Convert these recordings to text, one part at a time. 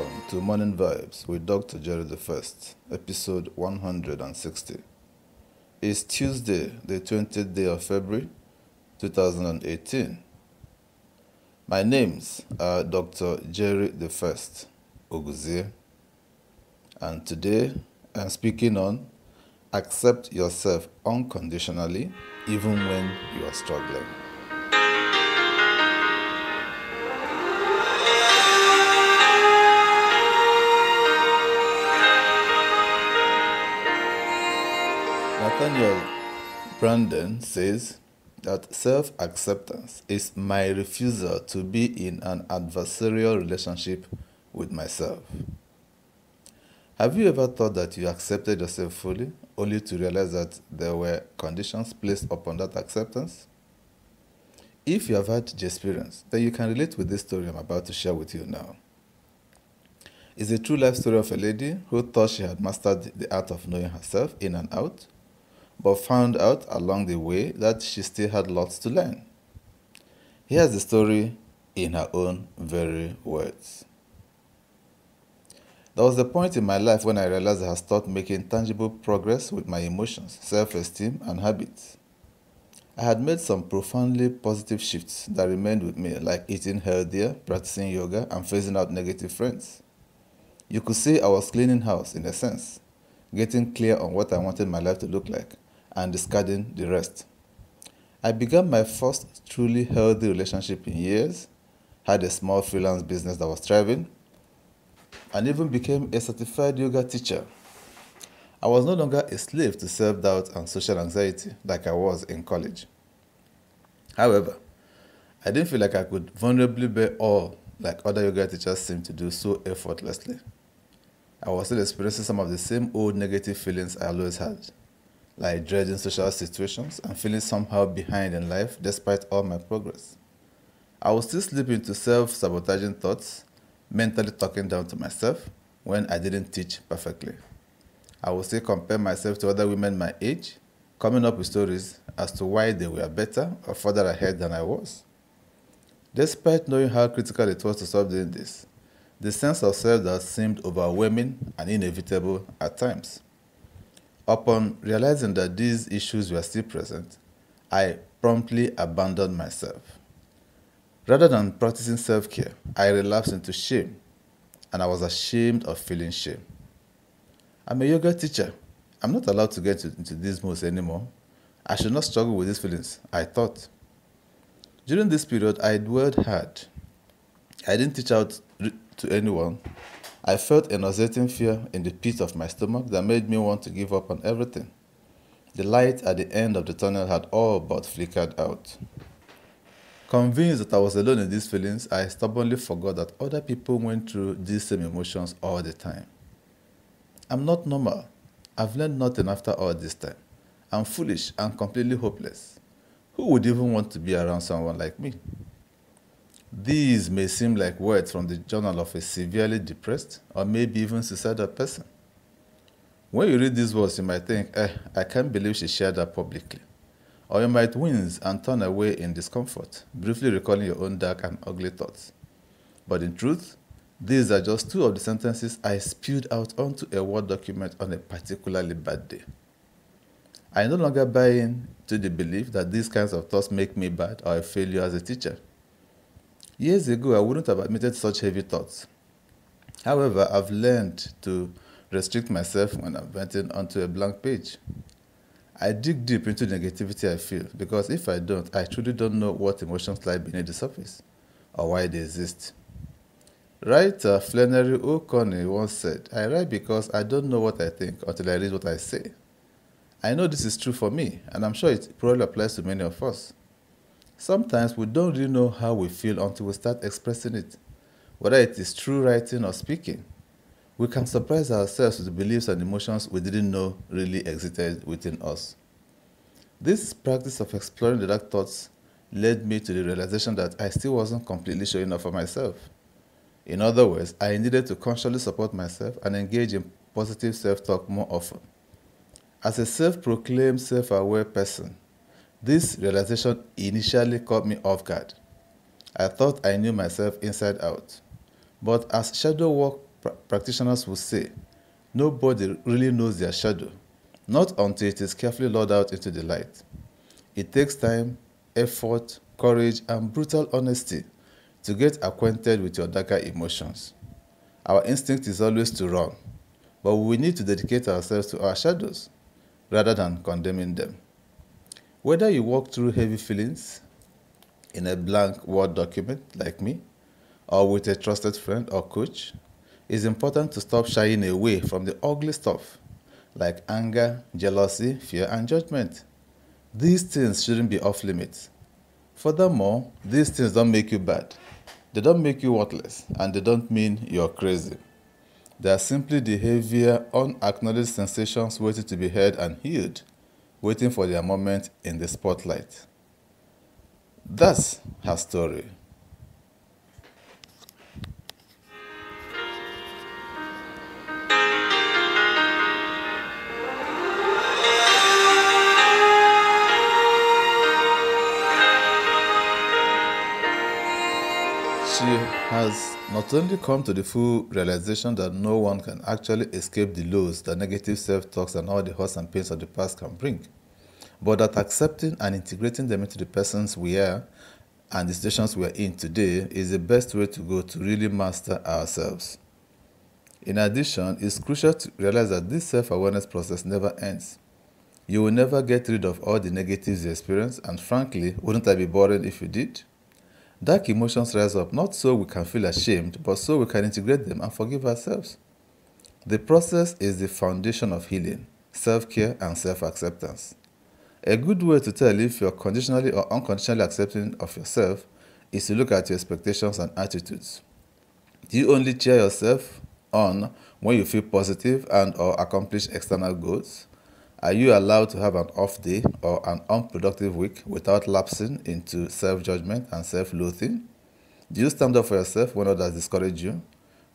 Welcome to Morning Vibes with Dr. Jerry the First, episode 160. It's Tuesday, the 20th day of February, 2018. My names are Dr. Jerry the First Oguzie, and today I'm speaking on accept yourself unconditionally even when you are struggling. Nathaniel Branden says that self-acceptance is my refusal to be in an adversarial relationship with myself. Have you ever thought that you accepted yourself fully, only to realize that there were conditions placed upon that acceptance? If you have had the experience, then you can relate with this story I'm about to share with you now. It's a true life story of a lady who thought she had mastered the art of knowing herself in and out, but found out along the way that she still had lots to learn. Here's the story in her own very words. There was a point in my life when I realized I had stopped making tangible progress with my emotions, self-esteem, and habits. I had made some profoundly positive shifts that remained with me, like eating healthier, practicing yoga, and phasing out negative friends. You could say I was cleaning house in a sense, getting clear on what I wanted my life to look like, and discarding the rest. I began my first truly healthy relationship in years, had a small freelance business that was thriving, and even became a certified yoga teacher. I was no longer a slave to self-doubt and social anxiety like I was in college. However, I didn't feel like I could vulnerably bear all like other yoga teachers seemed to do so effortlessly. I was still experiencing some of the same old negative feelings I always had, like dreading social situations and feeling somehow behind in life despite all my progress. I would still slip into self-sabotaging thoughts, mentally talking down to myself when I didn't teach perfectly. I would still compare myself to other women my age, coming up with stories as to why they were better or further ahead than I was. Despite knowing how critical it was to stop doing this, the sense of self-doubt seemed overwhelming and inevitable at times. Upon realizing that these issues were still present, I promptly abandoned myself. Rather than practicing self-care, I relapsed into shame, and I was ashamed of feeling shame. I'm a yoga teacher. I'm not allowed to get into these moods anymore. I should not struggle with these feelings, I thought. During this period, I dwelled hard. I didn't teach out to anyone. I felt a nauseating fear in the pit of my stomach that made me want to give up on everything. The light at the end of the tunnel had all but flickered out. Convinced that I was alone in these feelings, I stubbornly forgot that other people went through these same emotions all the time. I'm not normal. I've learned nothing after all this time. I'm foolish and completely hopeless. Who would even want to be around someone like me? These may seem like words from the journal of a severely depressed or maybe even suicidal person. When you read these words, you might think, I can't believe she shared that publicly. Or you might wince and turn away in discomfort, briefly recalling your own dark and ugly thoughts. But in truth, these are just two of the sentences I spewed out onto a Word document on a particularly bad day. I no longer buy into the belief that these kinds of thoughts make me bad or a failure as a teacher. Years ago, I wouldn't have admitted such heavy thoughts. However, I've learned to restrict myself when I'm venting onto a blank page. I dig deep into the negativity I feel because if I don't, I truly don't know what emotions lie beneath the surface or why they exist. Writer Flannery O'Connor once said, I write because I don't know what I think until I read what I say. I know this is true for me, and I'm sure it probably applies to many of us. Sometimes we don't really know how we feel until we start expressing it, whether it is through writing or speaking. We can surprise ourselves with the beliefs and emotions we didn't know really existed within us. This practice of exploring the dark thoughts led me to the realization that I still wasn't completely showing up for myself. In other words, I needed to consciously support myself and engage in positive self-talk more often. As a self-proclaimed self-aware person, this realization initially caught me off guard. I thought I knew myself inside out. But as shadow work practitioners will say, nobody really knows their shadow, not until it is carefully lured out into the light. It takes time, effort, courage, and brutal honesty to get acquainted with your darker emotions. Our instinct is always to run, but we need to dedicate ourselves to our shadows rather than condemning them. Whether you walk through heavy feelings in a blank Word document like me, or with a trusted friend or coach, it's important to stop shying away from the ugly stuff like anger, jealousy, fear, and judgment. These things shouldn't be off limits. Furthermore, these things don't make you bad. They don't make you worthless, and they don't mean you're crazy. They are simply the heavier, unacknowledged sensations waiting to be heard and healed, waiting for their moment in the spotlight. That's her story. She has not only come to the full realization that no one can actually escape the lows that negative self-talks and all the hurts and pains of the past can bring, but that accepting and integrating them into the persons we are and the situations we are in today is the best way to go to really master ourselves. In addition, it's crucial to realize that this self-awareness process never ends. You will never get rid of all the negatives you experience, and frankly, wouldn't I be bored if you did? Dark emotions rise up not so we can feel ashamed, but so we can integrate them and forgive ourselves. The process is the foundation of healing, self-care, and self-acceptance. A good way to tell if you're conditionally or unconditionally accepting of yourself is to look at your expectations and attitudes. Do you only cheer yourself on when you feel positive and or accomplish external goals? Are you allowed to have an off day or an unproductive week without lapsing into self-judgment and self-loathing? Do you stand up for yourself when others discourage you?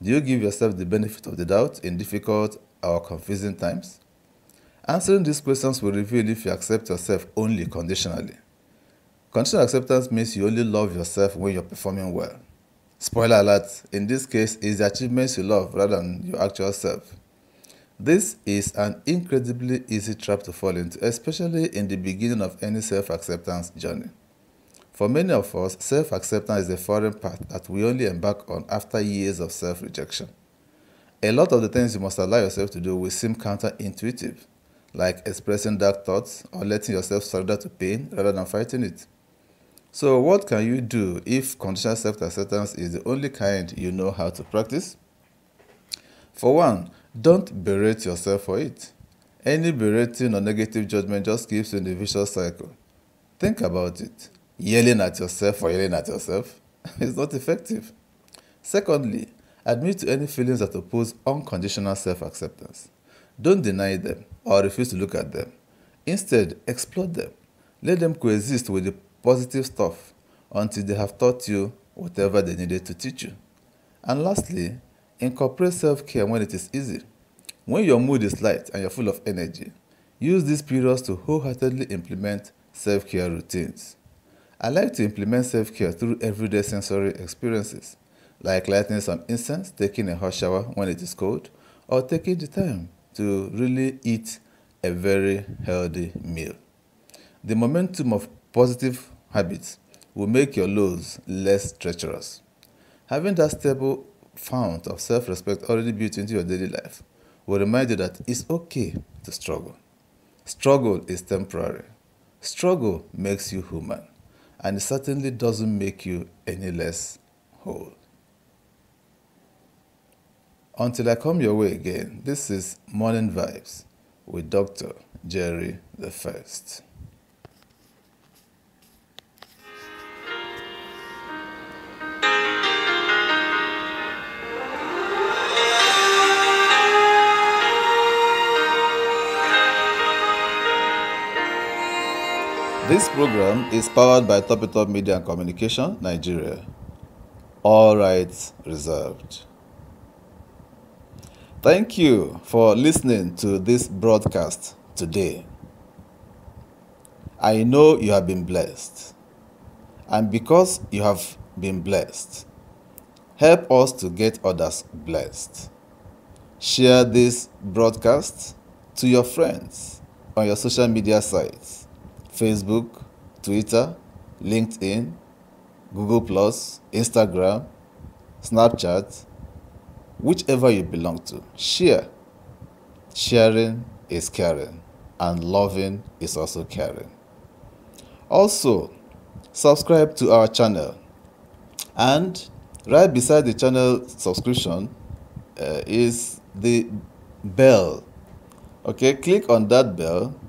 Do you give yourself the benefit of the doubt in difficult or confusing times? Answering these questions will reveal if you accept yourself only conditionally. Conditional acceptance means you only love yourself when you're performing well. Spoiler alert, in this case, it's the achievements you love rather than your actual self. This is an incredibly easy trap to fall into, especially in the beginning of any self-acceptance journey. For many of us, self-acceptance is a foreign path that we only embark on after years of self-rejection. A lot of the things you must allow yourself to do will seem counterintuitive, like expressing dark thoughts or letting yourself surrender to pain rather than fighting it. So what can you do if conditional self-acceptance is the only kind you know how to practice? For one, don't berate yourself for it. Any berating or negative judgment just keeps you in the vicious cycle. Think about it. Yelling at yourself for yelling at yourself is not effective. Secondly, admit to any feelings that oppose unconditional self-acceptance. Don't deny them or refuse to look at them. Instead, explore them. Let them coexist with the positive stuff until they have taught you whatever they needed to teach you. And lastly, incorporate self-care when it is easy. When your mood is light and you're full of energy, use these periods to wholeheartedly implement self-care routines. I like to implement self-care through everyday sensory experiences, like lighting some incense, taking a hot shower when it is cold, or taking the time to really eat a very healthy meal. The momentum of positive habits will make your lows less treacherous. Having that stable fount of self-respect already built into your daily life will remind you that it's okay to struggle. Struggle is temporary. Struggle makes you human, and it certainly doesn't make you any less whole. Until I come your way again, this is Morning Vibes with Dr. Jerry the First. This program is powered by Top It Up Media and Communication, Nigeria. All rights reserved. Thank you for listening to this broadcast today. I know you have been blessed. And because you have been blessed, help us to get others blessed. Share this broadcast to your friends on your social media sites: Facebook, Twitter, LinkedIn, Google+, Instagram, Snapchat, whichever you belong to. Share. Sharing is caring, and loving is also caring. Also, subscribe to our channel, and right beside the channel subscription is the bell. Okay, click on that bell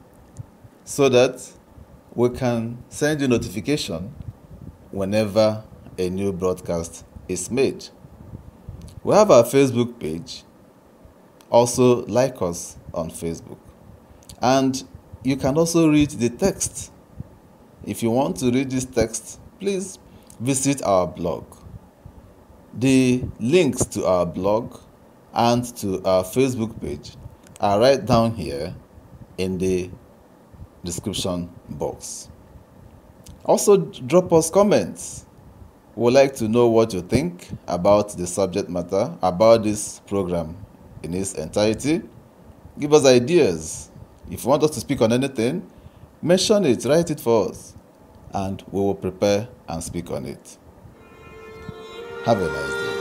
so that we can send you notification whenever a new broadcast is made. We have our Facebook page. Also, like us on Facebook. And you can also read the text. If you want to read this text, please visit our blog. The links to our blog and to our Facebook page are right down here in the description box. Also, drop us comments. We would like to know what you think about the subject matter, about this program in its entirety. Give us ideas. If you want us to speak on anything, mention it, write it for us, and we will prepare and speak on it. Have a nice day.